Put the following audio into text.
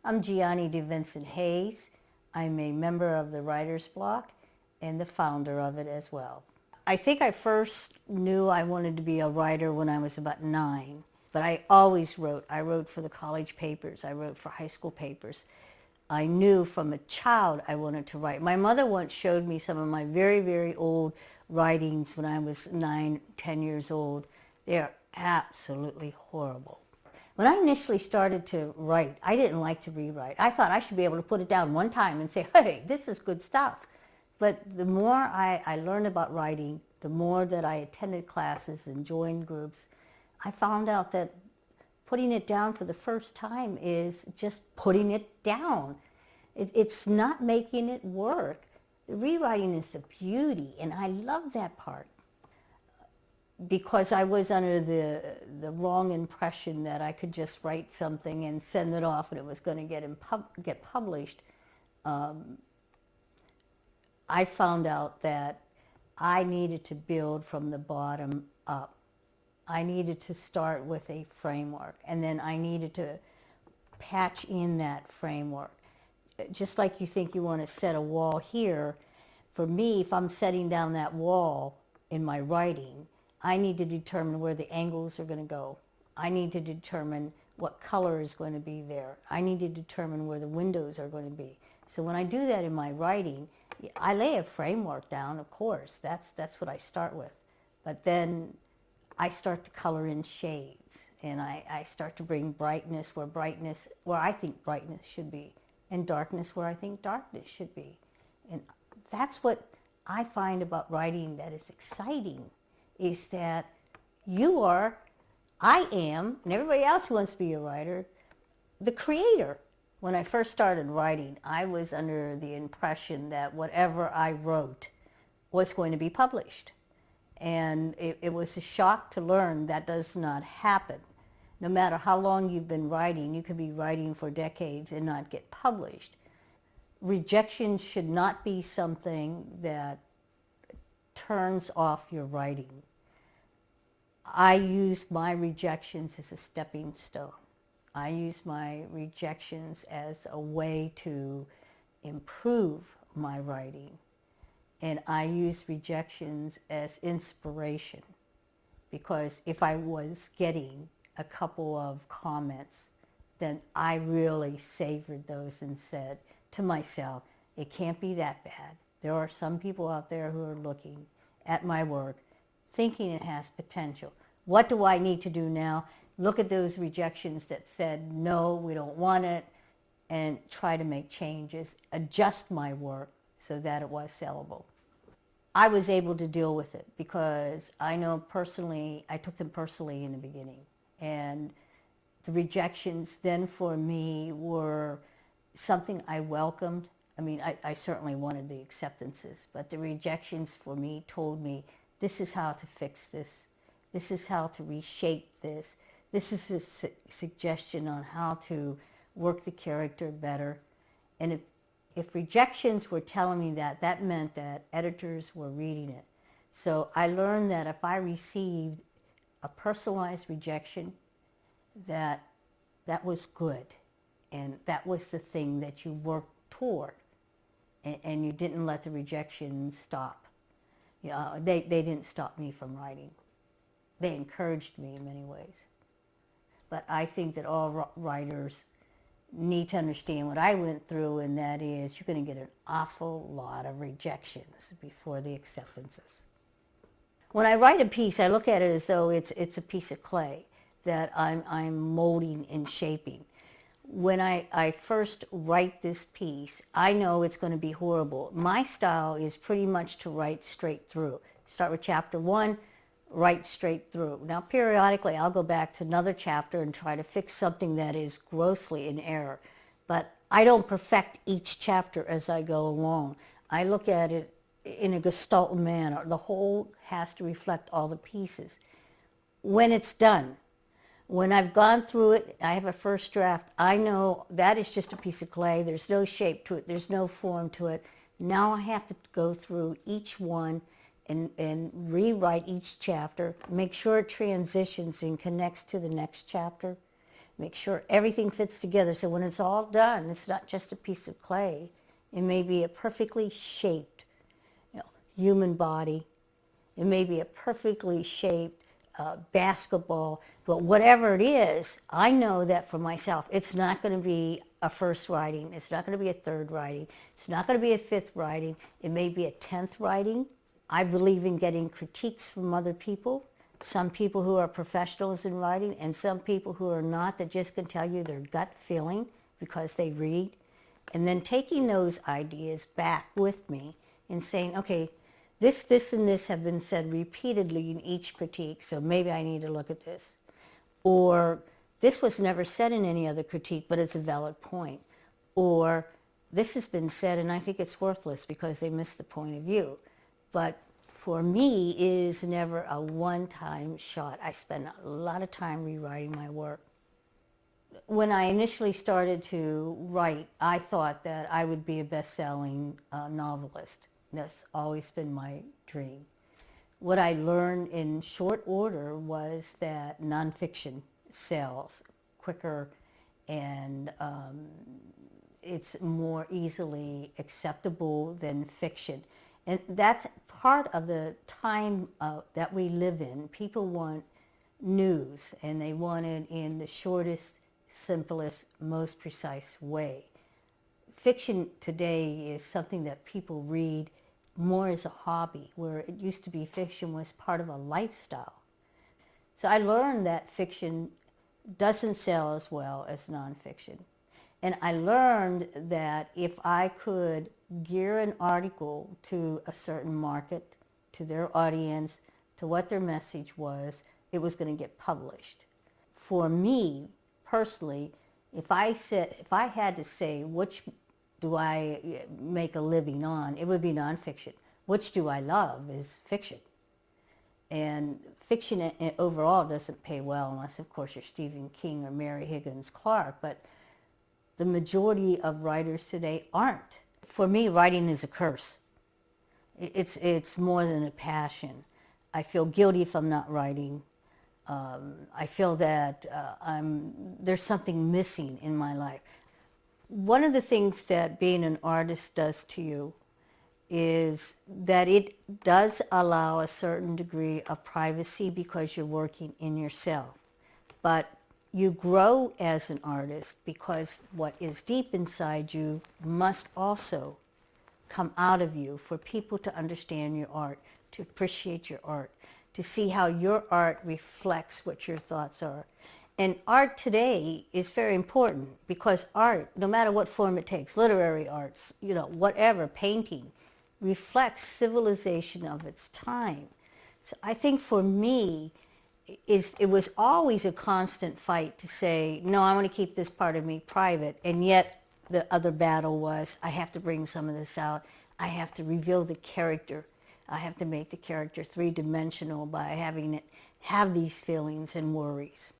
I'm Gianni DeVincent Hayes. I'm a member of the Writer's Block and the founder of it as well. I think I first knew I wanted to be a writer when I was about 9, but I always wrote. I wrote for the college papers. I wrote for high school papers. I knew from a child I wanted to write. My mother once showed me some of my very, very old writings when I was 9, 10 years old. They are absolutely horrible. When I initially started to write, I didn't like to rewrite. I thought I should be able to put it down one time and say, hey, this is good stuff. But the more I learned about writing, the more that I attended classes and joined groups, I found out that putting it down for the first time is just putting it down. It's not making it work. The rewriting is the beauty, and I love that part. Because I was under the wrong impression that I could just write something and send it off and it was going to get published, I found out that I needed to build from the bottom up. I needed to start with a framework, and then I needed to patch in that framework. Just like you think you want to set a wall here, for me, if I'm setting down that wall in my writing, I need to determine where the angles are going to go. I need to determine what color is going to be there. I need to determine where the windows are going to be. So when I do that in my writing, I lay a framework down, of course. That's what I start with. But then I start to color in shades, and I start to bring brightness where I think brightness should be, and darkness where I think darkness should be. And that's what I find about writing that is exciting, is that I am, and everybody else who wants to be a writer, the creator. When I first started writing, I was under the impression that whatever I wrote was going to be published. And it was a shock to learn that does not happen. No matter how long you've been writing, you could be writing for decades and not get published. Rejection should not be something that turns off your writing. I use my rejections as a stepping stone. I use my rejections as a way to improve my writing. And I use rejections as inspiration, because if I was getting a couple of comments, then I really savored those and said to myself, it can't be that bad. There are some people out there who are looking at my work, thinking it has potential. What do I need to do now? Look at those rejections that said, no, we don't want it, and try to make changes, adjust my work so that it was sellable. I was able to deal with it because I know personally, I took them personally in the beginning. And the rejections then for me were something I welcomed. I mean, I certainly wanted the acceptances, but the rejections for me told me, this is how to fix this. This is how to reshape this. This is a suggestion on how to work the character better. And if rejections were telling me that, that meant that editors were reading it. So I learned that if I received a personalized rejection, that was good. And that was the thing that you worked toward. And you didn't let the rejection stop. They didn't stop me from writing. They encouraged me in many ways. But I think that all writers need to understand what I went through, and that is you're going to get an awful lot of rejections before the acceptances. When I write a piece, I look at it as though it's a piece of clay that I'm molding and shaping. When I first write this piece, I know it's going to be horrible. My style is pretty much to write straight through. Start with chapter 1, write straight through. Now, periodically, I'll go back to another chapter and try to fix something that is grossly in error. But I don't perfect each chapter as I go along. I look at it in a gestalt manner. The whole has to reflect all the pieces. When it's done, when I've gone through it, I have a first draft, I know that is just a piece of clay. There's no shape to it. There's no form to it. Now I have to go through each one and rewrite each chapter, make sure it transitions and connects to the next chapter, make sure everything fits together. So when it's all done, it's not just a piece of clay. It may be a perfectly shaped, human body. It may be a perfectly shaped basketball, but whatever it is, I know that for myself, it's not going to be a first writing. It's not going to be a third writing. It's not going to be a fifth writing. It may be a 10th writing. I believe in getting critiques from other people, some people who are professionals in writing and some people who are not, that just can tell you their gut feeling because they read, and then taking those ideas back with me and saying, okay, this, and this have been said repeatedly in each critique, so maybe I need to look at this. Or this was never said in any other critique, but it's a valid point. Or this has been said and I think it's worthless because they missed the point of view. But for me, it is never a one-time shot. I spend a lot of time rewriting my work. When I initially started to write, I thought that I would be a best-selling novelist. That's always been my dream. What I learned in short order was that nonfiction sells quicker and it's more easily acceptable than fiction. And that's part of the time that we live in. People want news and they want it in the shortest, simplest, most precise way. Fiction today is something that people read more as a hobby, where it used to be fiction was part of a lifestyle. So I learned that fiction doesn't sell as well as nonfiction. And I learned that if I could gear an article to a certain market, to their audience, to what their message was, it was going to get published. For me, personally, if I had to say which do I make a living on, it would be nonfiction. Which do I love is fiction. And fiction overall doesn't pay well unless, of course, you're Stephen King or Mary Higgins Clark, but the majority of writers today aren't. For me, writing is a curse. It's more than a passion. I feel guilty if I'm not writing. I feel that there's something missing in my life. One of the things that being an artist does to you is that it does allow a certain degree of privacy because you're working in yourself. But you grow as an artist because what is deep inside you must also come out of you for people to understand your art, to appreciate your art, to see how your art reflects what your thoughts are. And art today is very important because art, no matter what form it takes, literary arts, whatever, painting, reflects civilization of its time. So I think for me, it was always a constant fight to say, no, I want to keep this part of me private. And yet the other battle was, I have to bring some of this out. I have to reveal the character. I have to make the character three-dimensional by having it have these feelings and worries.